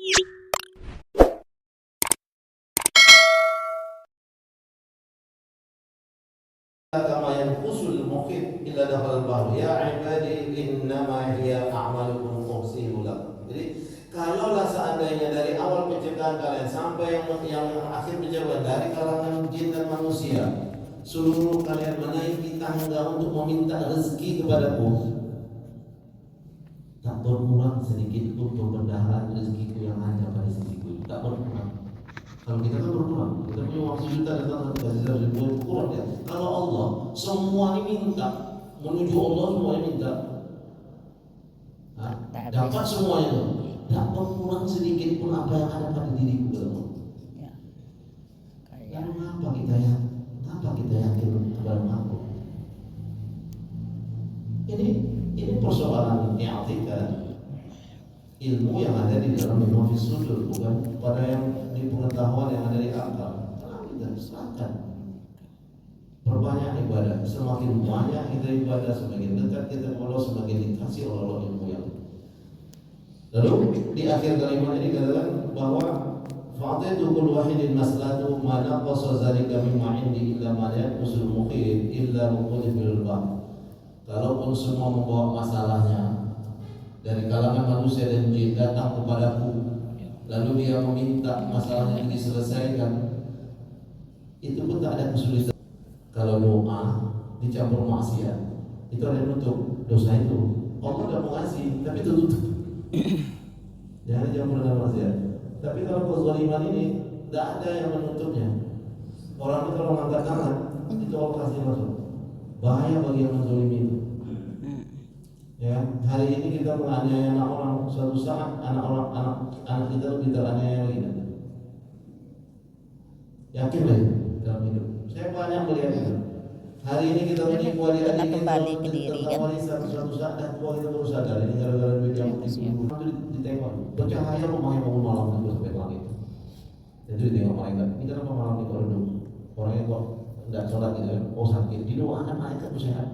Kama yanqusul muqit illa dakhal bahr ya ibadi innama hiya a'malukum uhsiha lakum. Jadi kalaulah seandainya dari awal penciptaan kalian sampai yang akhir penciptaan dari kalangan jin dan manusia, seluruh kalian menaiki tangga untuk meminta rezeki kepadaku, tak berkurang sedikit pun perbendaharaan rezekiku yang ada pada sisiku, tak berkurang. Kalau kita kan berkurang, kita punya uang 1 juta datang ke kasih ribu kurang ya. Kalau Allah semua ini minta menuju Allah, semua ini minta, dapat semuanya itu, tak berkurang sedikit pun apa yang ada pada diriku dalam. Lalu ngapa kita yakin kepada aku? Ini persoalan i'tikad. Ilmu yang ada di dalam ilmu sudur, bukan pada yang di pengetahuan yang ada di akal. Tenang, kita serahkan. Perbanyak ibadah, semakin banyak kita ibadah, semakin dekat kita kepada Allah, semakin dikasih oleh Allah ilmu yang. Lalu di akhir kalimat ini katakan bahwa fa'atitu kullu wahidin maslatu ma naqasa zalika mimma indi illa ma yanqusul muqit illa uqud bil ba'. Kalaupun semua membawa masalahnya dari kalangan manusia dan jin datang kepadaku, lalu dia meminta masalahnya diselesaikan, itu pun tak ada kesulitan. Kalau doa dicampur maksiat, itu ada yang nutup dosa itu. Allah tidak mau ngasih, tapi itu tutup. Jangan campur dengan maksiat. Tapi kalau kezaliman ini tidak ada yang menutupnya. Orang itu kalau angkat tangan, itu Allah kasih masuk. Bahaya bagi yang menzalimi itu. Ya, hari ini kita menganiaya anak orang, suatu saat anak kita lebih teraniaya lagi. Yakin lah dalam hidup. Saya banyak melihat itu. Hari ini kita menipu adik-adik kita, suatu saat dan tua kita baru sadar ini gara-gara duit yang ditipu. Itu ditengok, bercahaya memakai bangun malam itu sampai ke langit. Itu ditengok malaikat. Ini kenapa malam di koridor? Orangnya kok tidak sholat gitu kan? Oh sakit. Didoakan malaikat itu sehat.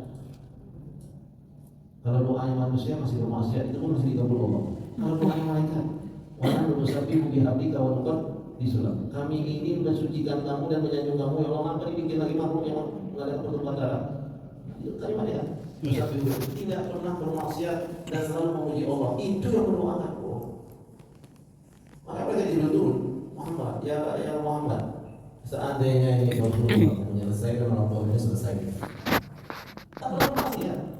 Kalau doanya manusia masih bermaksiat, itu pun masih dikabul Allah. Kalau doanya malaikat, orang berdosapi bihabdika wa nuqad disulap. Kami ini mensucikan kamu dan menyanjung kamu, ya Allah, apa dibikin lagi makhluk yang mengadakan pertumpahan darah? Itu kalimat ya. Tidak pernah bermaksiat dan selalu memuji Allah. Itu yang berdoakan Allah. Maka mereka turun, Muhammad, ya Muhammad, seandainya ini Rasulullah menyelesaikan orang ini selesai. Tak pernah bermaksiat.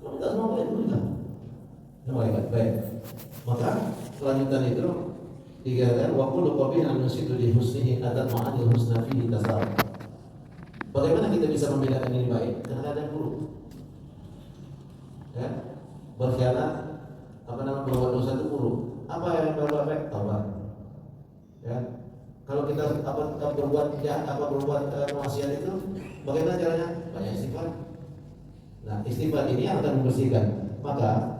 Kalau tidak semua boleh dulu kan? Baik. Maka kelanjutan itu dikatakan wa kullu qabin an nusidu li husnihi adat ma'anil husna fihi tasawuf. Bagaimana kita bisa membedakan ini baik? Karena ada buruk. Ya, berkhianat, berbuat dosa itu buruk. Apa yang berbuat baik? Taubat. Ya, kalau kita berbuat jahat, berbuat maksiat itu, bagaimana caranya? Banyak istighfar. Nah, istighfar ini akan membersihkan. Maka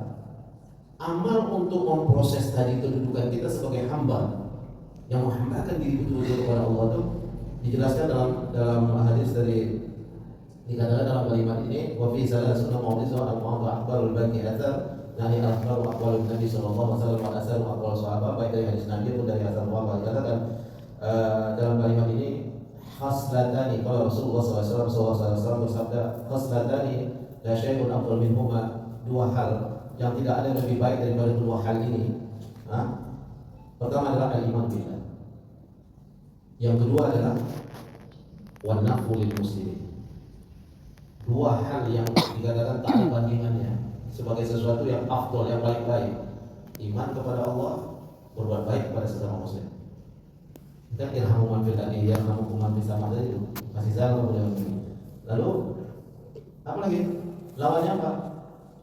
amal untuk memproses tadi kedudukan kita sebagai hamba yang menghambakan diri betul-betul kepada Allah itu dijelaskan dalam hadis dari, dikatakan dalam kalimat ini wa fi salasuna mawdhi'a al-mawdu' aqbalul baqi athar, yani al-akhbar aqbalun Nabi sallallahu alaihi wasallam wa asal aqbal sahabat, baik dari hadis Nabi pun dari asal sahabat. Dikatakan dalam kalimat ini khaslatani, kalau Rasulullah SAW bersabda khaslatani la syai'un afdal minhuma, dua hal yang tidak ada yang lebih baik daripada dua hal ini. Pertama adalah al-iman billah. Yang kedua adalah wan nafu lil muslimin. Dua hal yang dikatakan tak ada bandingannya sebagai sesuatu yang afdal, yang paling baik. Iman kepada Allah, berbuat baik kepada sesama muslim. Kita irhamu man fil ardi yarhamukum man fis sama tadi itu masih sama kemudian. Lalu apa lagi? Lawannya apa?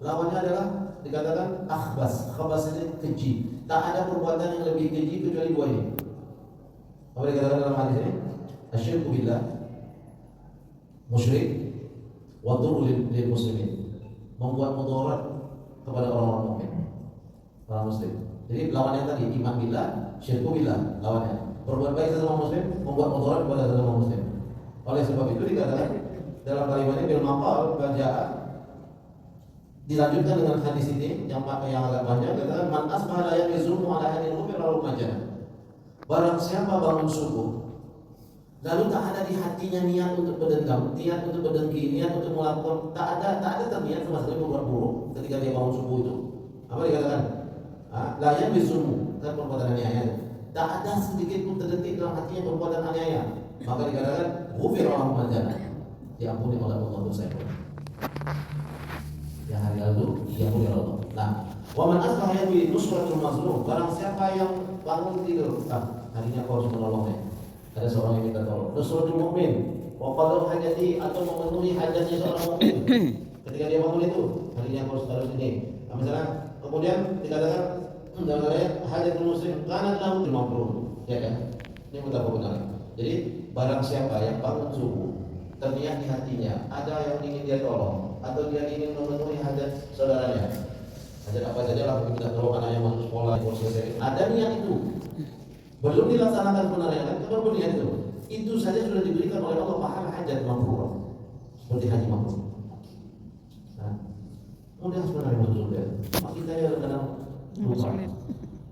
Lawannya adalah dikatakan akhbas. Akhbas ini keji. Tak ada perbuatan yang lebih keji kecuali dua ini. Apa dikatakan dalam hadis ini? Asyirku billah, musyrik, wa dhurru lil muslimin, membuat mudarat kepada orang-orang mukmin, orang muslim. Jadi lawannya tadi iman billah, syirku billah, lawannya berbuat baik sesama muslim, membuat mudarat kepada sesama muslim. Oleh sebab itu dikatakan dalam kalimat ini bil maqal bajaa, dilanjutkan dengan hadis ini yang agak panjang, katakan man asbaha la yazlumu ala ahadin terlalu majana. Barang siapa bangun subuh lalu tak ada di hatinya niat untuk berdendam, niat untuk berdengki, niat untuk melakukan, tak ada terniat sama sekali berbuat buruk ketika dia bangun subuh itu. Apa dikatakan? Layan bisumu, kan perbuatan aniaya. Tak ada sedikit pun terdetik dalam hatinya perbuatan aniaya. Maka dikatakan ghufira lahu ma jana. Diampuni oleh Allah dosa itu. Yang hari lalu diampuni oleh Allah. Nah, wa man asbaha yadwi nusratul mazlum. Barang siapa yang bangun tidur, harinya kau harus menolongnya. Ada seorang yang minta tolong. Nusratul mukmin, wa qadha hajati, atau memenuhi hajatnya seorang mukmin. Ketika dia bangun itu, harinya kau harus ini. Misalnya, kemudian dikatakan dalam ayat hajatul muslim kana lahu al-mafruḍ. Ya kan? Ini betapa benar. Jadi barang siapa yang bangun subuh terniat di hatinya ada yang ingin dia tolong atau dia ingin memenuhi hajat saudaranya, hajat apa saja lah, minta tolong anaknya masuk sekolah, selesai, ada niat itu belum dilaksanakan sebenarnya kan, baru niat itu saja sudah diberikan oleh Allah pahala hajat mabrur seperti haji mabrur. Nah, mudah sebenarnya masuk surga. Kita ya kadang lupa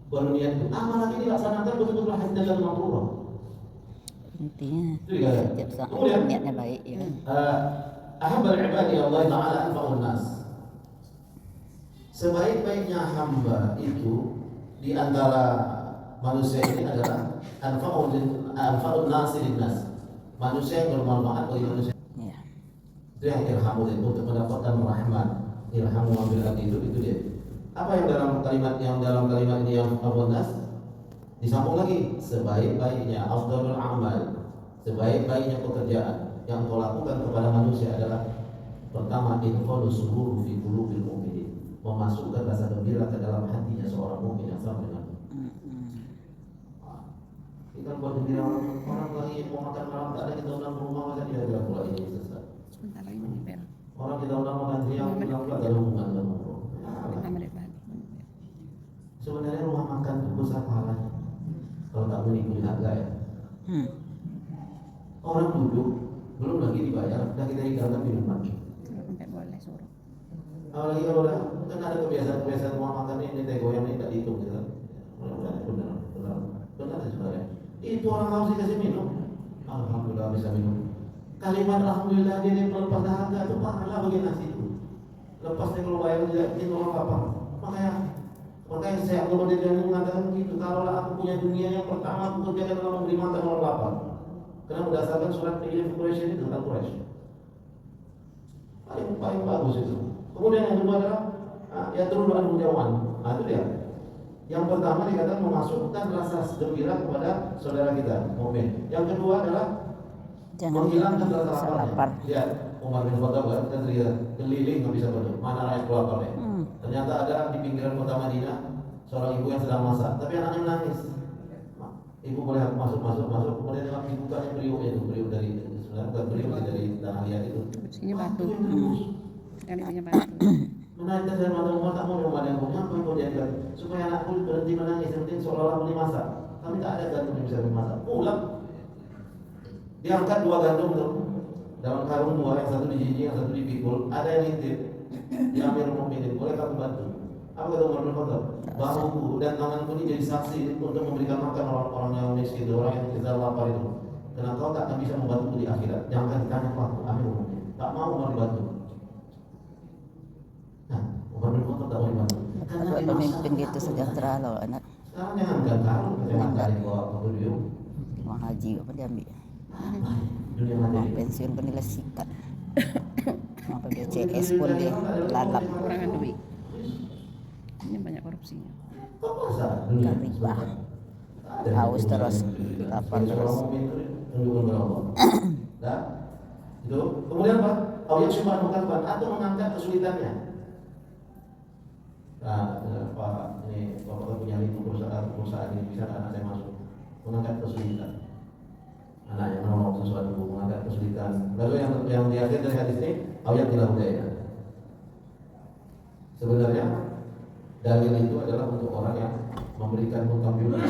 baru niat itu, amal lagi dilaksanakan betul-betul hajat mabrur. Intinya tiap saat niatnya baik ya. Ahabbal ibadi Allah Ta'ala anfa'un nas. Sebaik-baiknya hamba itu di antara manusia ini adalah anfa'un nasi linnas. Manusia yang bermanfaat bagi manusia. Ya. Itu yang irhamu itu untuk mendapatkan rahmat. Irhamu bil ardi itu dia. Apa yang dalam kalimat ini yang anfa'un nas? Disambung lagi, sebaik-baiknya afdalul amal, sebaik-baiknya pekerjaan yang kau lakukan kepada manusia adalah pertama, infaqus surur fi qulubil mu'minin, memasukkan rasa gembira ke dalam hatinya seorang mukmin yang sama dengan kita buat gembira orang lagi mau makan malam, tak ada kita undang ke rumah, masa dia bilang pula ini sesat. Sebentar lagi menipel. Orang kita undang makan siang, bilang pula ada hubungan dengan sebenarnya rumah makan itu besar pahalanya kalau tak menikmati harga ya. Orang duduk belum lagi dibayar, dah kita hidangkan minuman. Sampai boleh suruh. Apalagi kalau dah kan ada kebiasaan rumah makan ini teh goyang ini tak dihitung gitu kan. Benar sebenarnya. Itu orang harus dikasih minum. Alhamdulillah bisa minum. Kalimat alhamdulillah dia melepas dahaga itu pahala bagi nasi itu. Lepas dia kalau bayar tidak ini orang lapar. Makanya saya kalau dia mengatakan begitu, kalau aku punya dunia yang pertama aku kerjakan kalau memberi makan orang lapar. Karena berdasarkan surat Ilm Quraisy itu tentang Quraisy. Paling bagus itu. Kemudian yang kedua adalah ya turun al-mujawan. Itu dia. Yang pertama dikatakan memasukkan rasa gembira kepada saudara kita, mukmin. Yang kedua adalah menghilangkan rasa lapar. Lihat Umar bin Khattab kan kita cerita keliling nggak bisa betul. Mana rakyat lapar ya? Ternyata ada di pinggiran kota Madinah seorang ibu yang sedang masak, tapi anaknya menangis. Ibu boleh masuk, kemudian dibukanya beliau dari sebenarnya bukan beliau dari tanah liat itu. Isinya batu. Yang isinya batu. Menaikkan dari mata Umar tak mau rumah yang punya apa yang kau jadikan supaya anakku berhenti menangis, yang penting seolah-olah beli masak. Kami tak ada gandum yang bisa dimasak. Pulang diangkat 2 gandum tuh dalam karung 2, yang satu dijinjing, yang satu dipikul. Ada yang intip di Amirul Mukminin, boleh kamu bantu? Apa kata Umar bin Khattab? Bahuku dan tanganku ini jadi saksi untuk memberikan makan orang-orang yang miskin, orang yang kita lapar itu. Karena kau tak akan bisa membantu di akhirat. Jangan ditanya aku, Amirul Mukminin. Tak mau Umar dibantu. Nah, Umar bin Khattab tak mau dibantu. Karena pemimpin gitu sejahtera loh anak. Sekarang jangan taruh, jangan cari bawa ke video. Uang haji apa diambil? Dunia Uang materi. pensiun pun dilesikat. Apa BCS pun dilalap. Kurangan duit. Ini banyak korupsinya. Riba. Haus terus, lapar terus. Nah, itu. Kemudian apa? Awyak syubhan mukabban atau mengangkat kesulitannya. Nah, Pak, ini Bapak punya 5 perusahaan ini, bisa anak saya masuk mengangkat kesulitan. Anak yang menolong sesuatu, mengangkat kesulitan. Lalu yang di akhir dari hadis ini, awyak tidak budaya. Sebenarnya dalil itu adalah untuk orang yang memberikan hutang budi.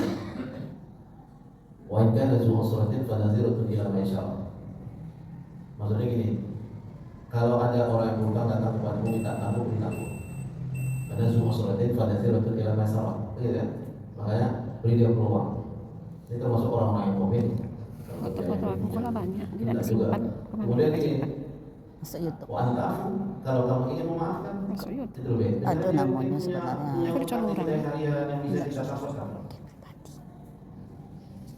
Wa in kana zu usratin fa naziratun ila maisarah. Maksudnya gini, kalau ada orang yang berhutang datang kepadamu minta tanggung, karena zu usratin fa naziratun ila maisarah. Gitu ya. Makanya beri dia peluang. Ini termasuk orang yang komen. Foto-foto aku kalau banyak tidak Tidak disimpan. juga. Kemana Kemudian kita ini, simpan? Masuk YouTube. wa antafu, kalau kamu ingin memaafkan, Masuk YouTube. itu lebih. Ada namanya sebenarnya. Aku dicolong orang. Harian yang bisa kita coverkan.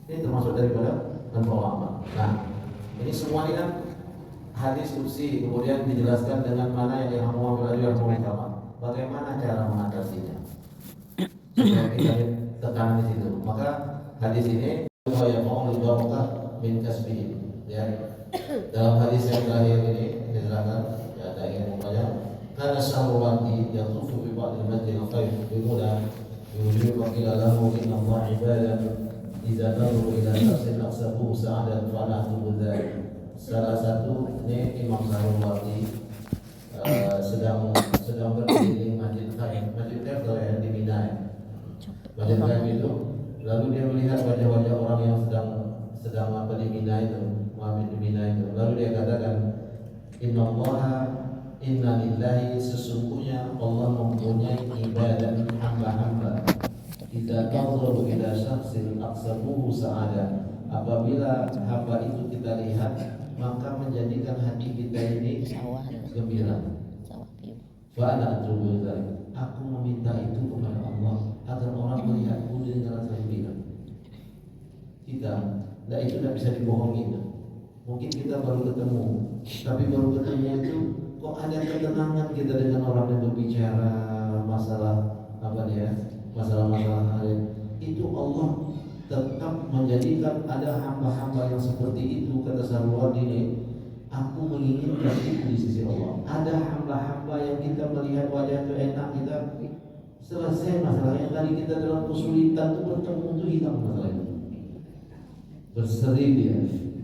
Ini termasuk daripada ulama. Nah, ini semua ini kan hadis qudsi, kemudian dijelaskan dengan mana yang kamu ambil yang utama. Bagaimana cara mengatasinya? Supaya kita tekan di situ. Maka hadis ini ya mau dibawakan min kasbihim. Ya. Dalam hadis yang terakhir ini diterangkan ya ada yang membaca karena syahwati yang tufu bi ba'd al-majlis al-khair bimudah yujibu qila lahu inna Allah ibadan idza nazaru ila nafsin nafsahu sa'adan fa nahdu dzalik. Salah satu ini Imam Syahwati sedang berkeliling Masjid Khair yang di Mina. Masjid Khair itu lalu dia melihat wajah-wajah orang yang sedang apa di Mina itu, di Mina itu. Lalu dia katakan, Inna lillahi, sesungguhnya Allah mempunyai ibadah hamba-hamba. Kita tahu ila syakhsin aqsabuhu sa'ada. Apabila hamba itu kita lihat, maka menjadikan hati kita ini gembira. Fa'ana atubu dzalik. Aku meminta itu kepada Allah agar orang melihatku dengan rasa gembira. Nah itu tidak bisa dibohongi. Mungkin kita baru ketemu, tapi baru ketemu itu kok ada ketenangan kita dengan orang yang berbicara masalah apa dia, masalah-masalah hari itu Allah tetap menjadikan ada hamba-hamba yang seperti itu. Kata Syahwati ini, aku menginginkan itu di sisi Allah. Ada hamba-hamba yang kita melihat wajah itu enak, kita selesai masalah yang tadi kita dalam kesulitan itu bertemu itu hilang masalah itu. Berseri dia,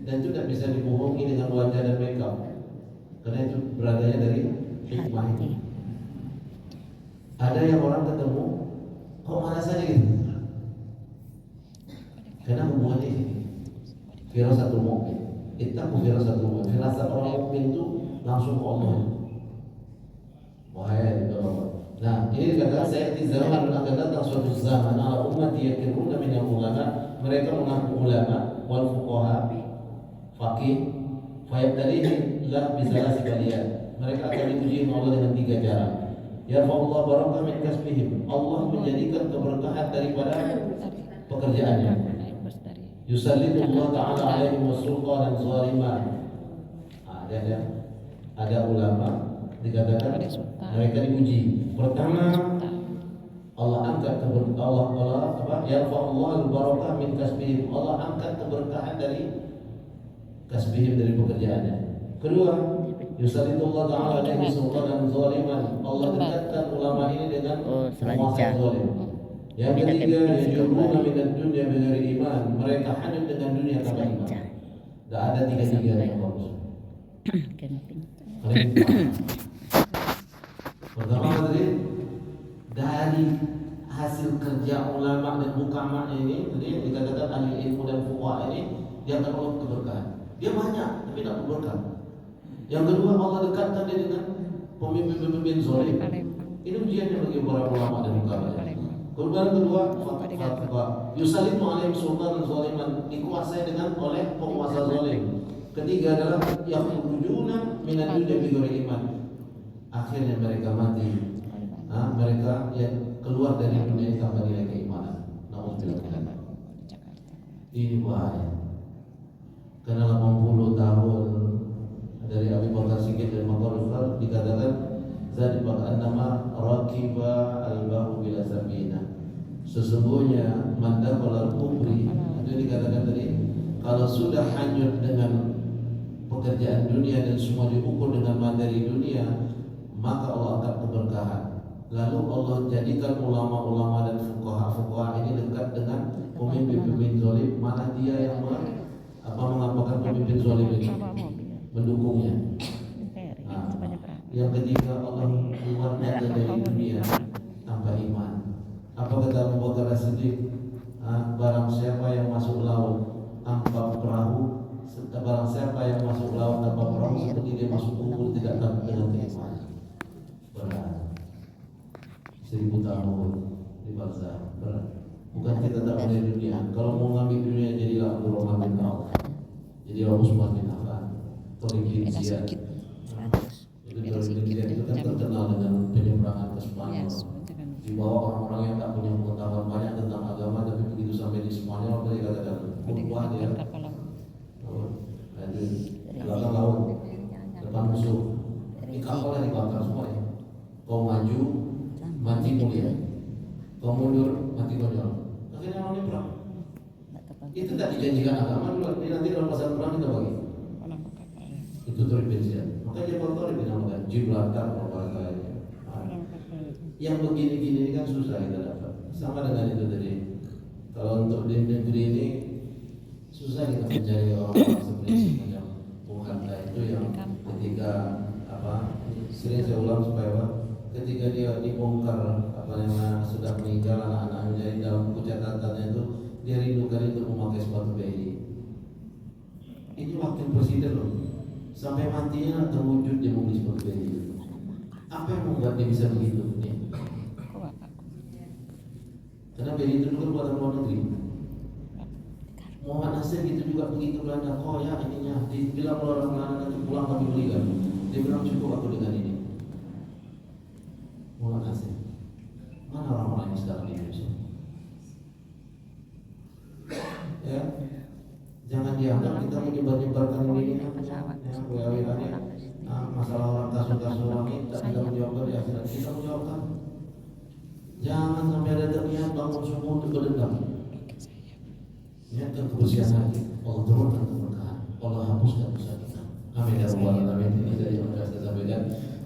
dan itu tidak bisa dibohongi dengan wajah dan makeup, karena itu beradanya dari hikmah ini. Ada yang orang ketemu, kok mana saja gitu? Karena hubungannya ini firasatul mu'min. Ittaqu firasatul mu'min. Firasat orang mukmin itu langsung ke Allah. Wahai Allah. Nah, ini dikatakan saya di zaman akan datang suatu zaman ala ummati yakiruna min al-ulama, mereka mengaku ulama wal fuqaha, faqih, fayabtalihi la bisalasi baliyat. Mereka akan diuji oleh Allah dengan 3 cara. Ya Allah barakah min kasbihim. Allah menjadikan keberkahan daripada pekerjaannya. Yusallitullah ta'ala alaihim wasulqanan zaliman. Ada ulama dikatakan mereka diuji. Pertama Allah angkat yarfa'ullah al-barakah min kasbihim. Allah angkat keberkahan dari kasbihim, dari pekerjaannya. Kedua, yusallitullah ta'ala alaihim sultanan zaliman. Allah dekatkan ulama ini dengan penguasa yang zalim. Yang ketiga, yajuruna minad dunya bighairi iman. Mereka hanyut dengan dunia tanpa iman. Tidak ada 3-3 yang bagus. Pertama tadi dari hasil kerja ulama dan hukama ini, tadi dikatakan ahli ilmu dan fuqaha ini dia akan Allah keberkahan. Dia banyak tapi tidak berkah. Yang kedua, Allah dekatkan dia dengan pemimpin-pemimpin zalim. Ini ujiannya bagi para ulama dan hukama. Kemudian kedua, yusalitu alaihim sultan zaliman, dikuasai dengan oleh penguasa zalim. Ketiga adalah yakhrujuna minad dunya bighairi iman. Akhirnya mereka mati. Mereka yang keluar dari dunia tanpa nilai keimanan. Nauzubillah. Ini bahaya. Karena 80 tahun dari Abu Bakar Siddiq dan Makhlufal dikatakan Zadibak an-nama rakiba al-bahu bila sabina. Sesungguhnya mandakal al-kubri, itu dikatakan tadi, kalau sudah hanyut dengan pekerjaan dunia dan semua diukur dengan materi dunia, maka Allah akan keberkahan. Lalu Allah jadikan ulama-ulama dan fuqaha ini dekat dengan pemimpin-pemimpin zalim. Mana dia yang mengapakan pemimpin zalim ini, mendukungnya. Yang ketiga, Allah keluarnya dari dunia tanpa iman. Apa kata Abu Bakar Siddiq? Barang siapa yang masuk laut tanpa perahu, barang siapa yang masuk laut tanpa perahu, seperti dia masuk kubur tidak tahu dengan keimanan. Berat. 1000 tahun di barzakh, berat. Bukan kita tak boleh dunia. Kalau mau ngambil dunia jadilah Abdurrahman bin Auf. Jadi Usman bin Affan. Torik bin Beda Ziyad. sedikit. 100. Itu Beda Torik bin sedikit Ziyad itu kan jam. terkenal dengan penyeberangan ke Spanyol. Yes, betul kan. Di bawah orang-orang yang tak punya pengetahuan banyak tentang agama, tapi begitu sampai di Spanyol mereka katakan khutbah dia. Kapal laut. Oh, itu belakang laut, depan musuh. Ini kapalnya dibakar semua ya. Kau maju, mati mulia. Kau mundur, mati konyol. Akhirnya orang ini perang. Nggak tepat. Itu tak dijanjikan agama dulu. Ini nanti dalam pasal perang kita bagi. Orang kapal. Itu Torik bin Ziyad. Makanya dia Torik dinamakan Gibraltar kalau bahasa lainnya. Orang kapal. Yang begini-gini ini kan susah kita dapat. Sama dengan itu tadi. Kalau untuk di negeri ini susah kita mencari orang-orang seperti macam Bung Hatta itu yang ketika sering saya ulang supaya ketika dia dibongkar sudah meninggal anak-anaknya dari dalam buku catatannya itu dia rindukan itu memakai sepatu BI. Ini wakil presiden loh. Sampai matinya terwujud dia membeli sepatu BI. Apa yang membuat dia bisa begitu? Nih. Karena BI itu dulu buatan luar negeri. Muhammad Nasir gitu juga pergi ke Belanda. Oh ya ininya dibilang orang Belanda nanti pulang kami belikan. Dia bilang cukup aku dengan ini. Muhammad Nasir. Mana orang-orang ini sekarang di Indonesia? Ya, jangan dianggap kita menyebar-nyebarkan ini masalah orang kasus-kasus orang ini tak kita menjawabkan di akhirat. Kita menjawabkan. Jangan sampai ada terniat bangun semua untuk berdendam. Niatkan kebersihan hati. Allah turunkan keberkahan. Allah hapuskan dosa kita. Amin ya rabbal alamin. Ini dari yang saya sampaikan.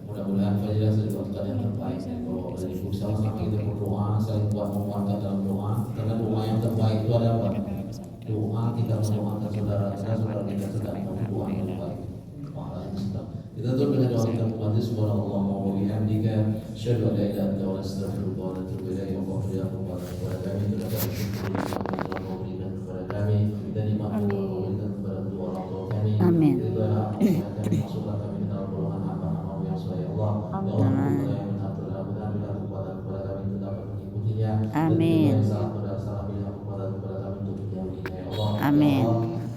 Mudah-mudahan fajilah sedekah yang terbaik. Kalau dari sama-sama kita berdoa, saling buat menguatkan dalam doa. Karena doa yang terbaik itu adalah doa kita mendoakan saudara kita sedang berdoa yang terbaik. Kita tutup dengan doa kita membantu subhanallah wa bihamdika asyhadu an la ilaha illa anta astaghfiruka wa atubu ilaik. Wa qul kepada kami sudah memberikan kepada kami dan dimaafkan memberikan kepada kedua orang tua kami. Amin. Masukkan kami ke dalam golongan hamba-hamba yang soleh Allah. Ya Allah, yang benar mudah-mudahan bila kekuatan kepada kami itu dapat mengikutinya. Amin. Dan salah bila kekuatan kepada kami untuk menjauhinya. Ya Allah. Amin.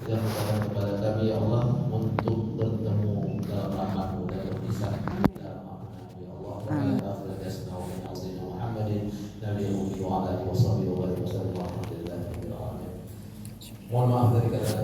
Ya Allah, kepada kami ya Allah untuk bertemu dalam rahmat-Mu dan berpisah dalam amanah-Mu ya Allah. Amin. Mohon maaf dari kata